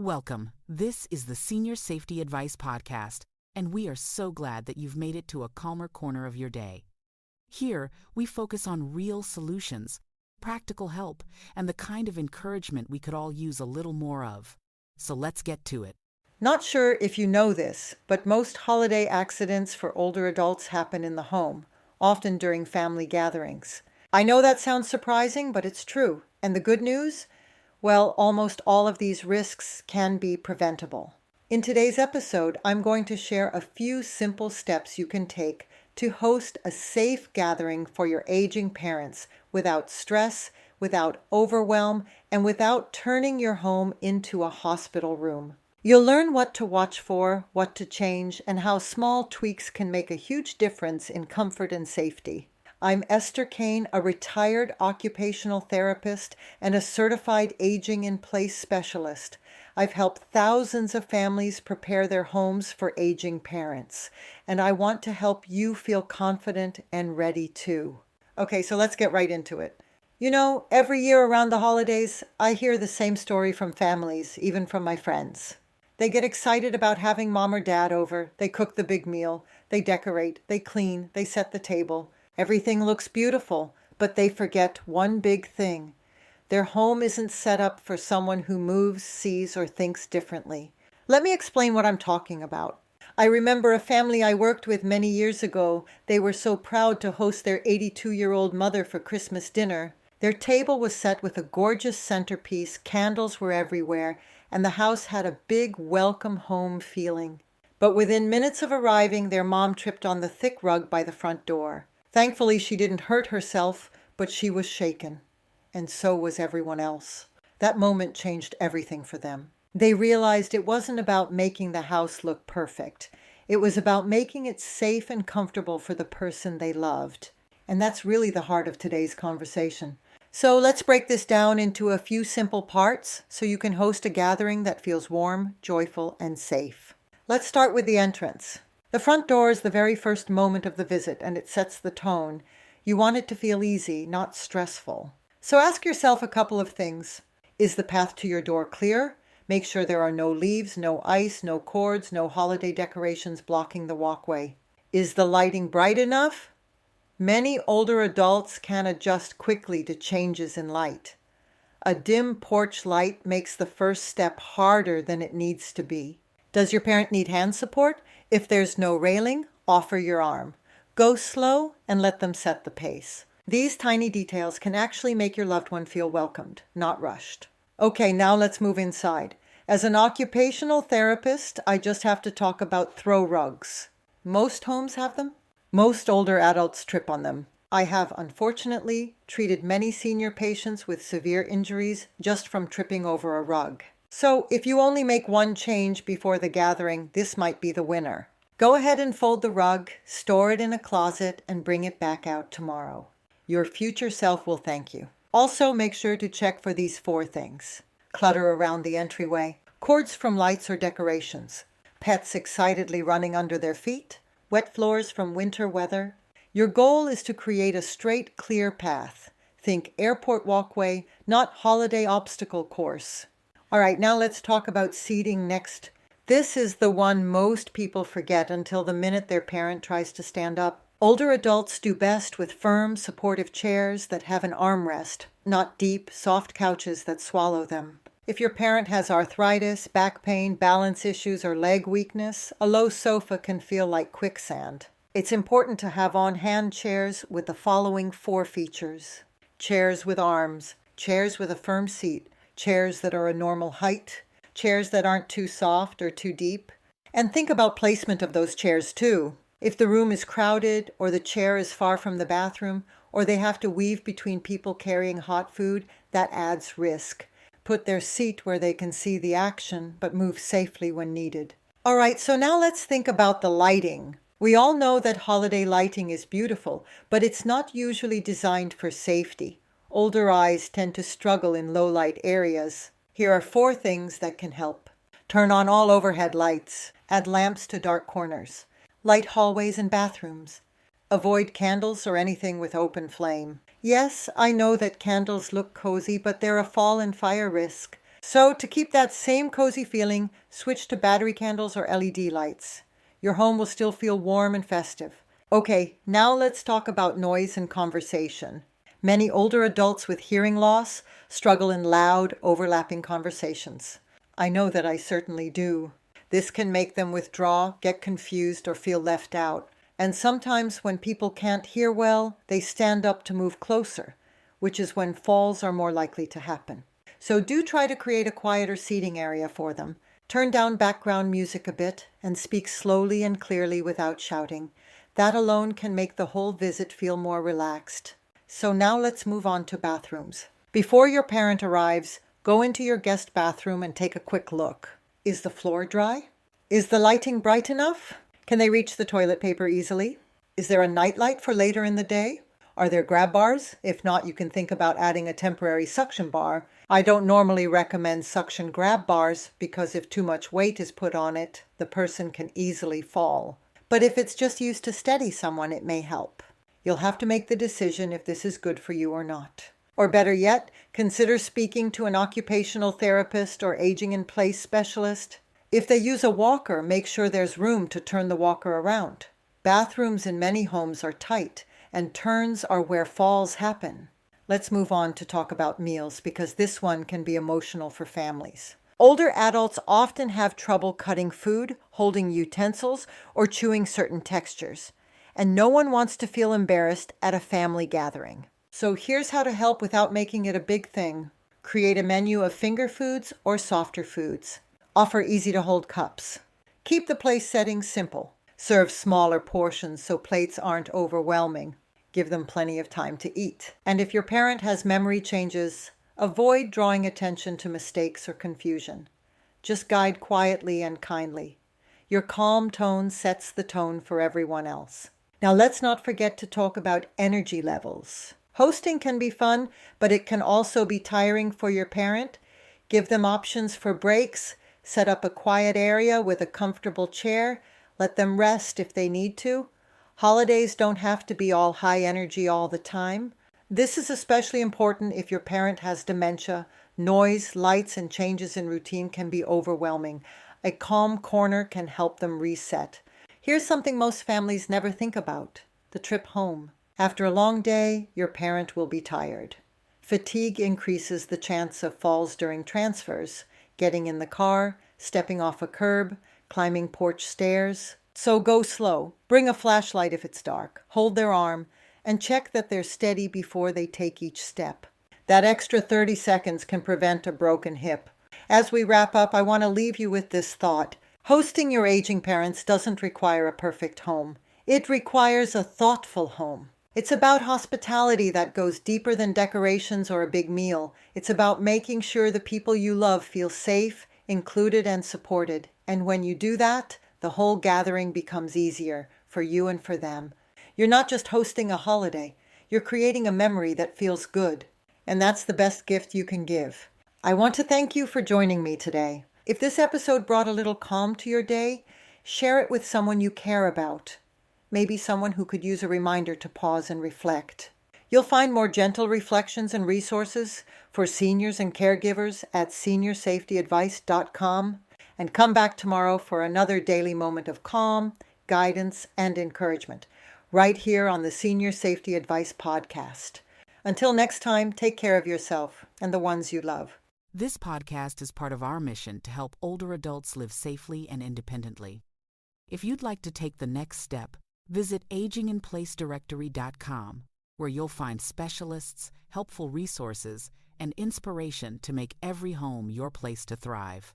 Welcome. This is the Senior Safety Advice Podcast, and we are so glad that you've made it to a calmer corner of your day. Here, we focus on real solutions, practical help, and the kind of encouragement we could all use a little more of. So let's get to it. Not sure if you know this, but most holiday accidents for older adults happen in the home, often during family gatherings. I know that sounds surprising, but it's true. And the good news? Well, almost all of these risks can be preventable. In today's episode, I'm going to share a few simple steps you can take to host a safe gathering for your aging parents without stress, without overwhelm, and without turning your home into a hospital room. You'll learn what to watch for, what to change, and how small tweaks can make a huge difference in comfort and safety. I'm Esther Kane, a retired occupational therapist and a certified aging in place specialist. I've helped thousands of families prepare their homes for aging parents, and I want to help you feel confident and ready too. Okay, so let's get right into it. You know, every year around the holidays, I hear the same story from families, even from my friends. They get excited about having mom or dad over. They cook the big meal. They decorate. They clean. They set the table. Everything looks beautiful, but they forget one big thing. Their home isn't set up for someone who moves, sees, or thinks differently. Let me explain what I'm talking about. I remember a family I worked with many years ago. They were so proud to host their 82-year-old mother for Christmas dinner. Their table was set with a gorgeous centerpiece, candles were everywhere, and the house had a big welcome home feeling. But within minutes of arriving, their mom tripped on the thick rug by the front door. Thankfully, she didn't hurt herself, but she was shaken. And so was everyone else. That moment changed everything for them. They realized it wasn't about making the house look perfect. It was about making it safe and comfortable for the person they loved. And that's really the heart of today's conversation. So let's break this down into a few simple parts so you can host a gathering that feels warm, joyful, and safe. Let's start with the entrance. The front door is the very first moment of the visit, and it sets the tone. You want it to feel easy, not stressful. So ask yourself a couple of things. Is the path to your door clear? Make sure there are no leaves, no ice, no cords, no holiday decorations blocking the walkway. Is the lighting bright enough? Many older adults can adjust quickly to changes in light. A dim porch light makes the first step harder than it needs to be. Does your parent need hand support? If there's no railing, offer your arm. Go slow and let them set the pace. These tiny details can actually make your loved one feel welcomed, not rushed. Okay, now let's move inside. As an occupational therapist, I just have to talk about throw rugs. Most homes have them. Most older adults trip on them. I have, unfortunately, treated many senior patients with severe injuries just from tripping over a rug. So if you only make one change before the gathering, this might be the winner. Go ahead and fold the rug, store it in a closet, and bring it back out tomorrow. Your future self will thank you. Also, make sure to check for these 4 things. Clutter around the entryway, cords from lights or decorations, pets excitedly running under their feet, wet floors from winter weather. Your goal is to create a straight, clear path. Think airport walkway, not holiday obstacle course. All right, now let's talk about seating next. This is the one most people forget until the minute their parent tries to stand up. Older adults do best with firm, supportive chairs that have an armrest, not deep, soft couches that swallow them. If your parent has arthritis, back pain, balance issues, or leg weakness, a low sofa can feel like quicksand. It's important to have on-hand chairs with the following 4 features. Chairs with arms, chairs with a firm seat, chairs that are a normal height, chairs that aren't too soft or too deep. And think about placement of those chairs too. If the room is crowded, or the chair is far from the bathroom, or they have to weave between people carrying hot food, that adds risk. Put their seat where they can see the action, but move safely when needed. All right, so now let's think about the lighting. We all know that holiday lighting is beautiful, but it's not usually designed for safety. Older eyes tend to struggle in low light areas. Here are 4 things that can help. Turn on all overhead lights. Add lamps to dark corners. Light hallways and bathrooms. Avoid candles or anything with open flame. Yes, I know that candles look cozy, but they're a fall and fire risk. So, to keep that same cozy feeling, switch to battery candles or LED lights. Your home will still feel warm and festive. Okay, now let's talk about noise and conversation. Many older adults with hearing loss struggle in loud, overlapping conversations. I know that I certainly do. This can make them withdraw, get confused, or feel left out. And sometimes when people can't hear well, they stand up to move closer, which is when falls are more likely to happen. So do try to create a quieter seating area for them. Turn down background music a bit and speak slowly and clearly without shouting. That alone can make the whole visit feel more relaxed. So now let's move on to bathrooms. Before your parent arrives, go into your guest bathroom and take a quick look. Is the floor dry? Is the lighting bright enough? Can they reach the toilet paper easily? Is there a nightlight for later in the day? Are there grab bars? If not, you can think about adding a temporary suction bar. I don't normally recommend suction grab bars because if too much weight is put on it, the person can easily fall. But if it's just used to steady someone, it may help. You'll have to make the decision if this is good for you or not. Or better yet, consider speaking to an occupational therapist or aging in place specialist. If they use a walker, make sure there's room to turn the walker around. Bathrooms in many homes are tight, and turns are where falls happen. Let's move on to talk about meals because this one can be emotional for families. Older adults often have trouble cutting food, holding utensils, or chewing certain textures, and no one wants to feel embarrassed at a family gathering. So here's how to help without making it a big thing. Create a menu of finger foods or softer foods. Offer easy-to-hold cups. Keep the place settings simple. Serve smaller portions so plates aren't overwhelming. Give them plenty of time to eat. And if your parent has memory changes, avoid drawing attention to mistakes or confusion. Just guide quietly and kindly. Your calm tone sets the tone for everyone else. Now let's not forget to talk about energy levels. Hosting can be fun, but it can also be tiring for your parent. Give them options for breaks. Set up a quiet area with a comfortable chair. Let them rest if they need to. Holidays don't have to be all high energy all the time. This is especially important if your parent has dementia. Noise, lights, and changes in routine can be overwhelming. A calm corner can help them reset. Here's something most families never think about: the trip home. After a long day, your parent will be tired. Fatigue increases the chance of falls during transfers, getting in the car, stepping off a curb, climbing porch stairs. So go slow. Bring a flashlight if it's dark. Hold their arm and check that they're steady before they take each step. That extra 30 seconds can prevent a broken hip. As we wrap up, I want to leave you with this thought. Hosting your aging parents doesn't require a perfect home. It requires a thoughtful home. It's about hospitality that goes deeper than decorations or a big meal. It's about making sure the people you love feel safe, included, and supported. And when you do that, the whole gathering becomes easier for you and for them. You're not just hosting a holiday. You're creating a memory that feels good. And that's the best gift you can give. I want to thank you for joining me today. If this episode brought a little calm to your day, share it with someone you care about. Maybe someone who could use a reminder to pause and reflect. You'll find more gentle reflections and resources for seniors and caregivers at seniorsafetyadvice.com. And come back tomorrow for another daily moment of calm, guidance, and encouragement, right here on the Senior Safety Advice Podcast. Until next time, take care of yourself and the ones you love. This podcast is part of our mission to help older adults live safely and independently. If you'd like to take the next step, visit aginginplacedirectory.com, where you'll find specialists, helpful resources, and inspiration to make every home your place to thrive.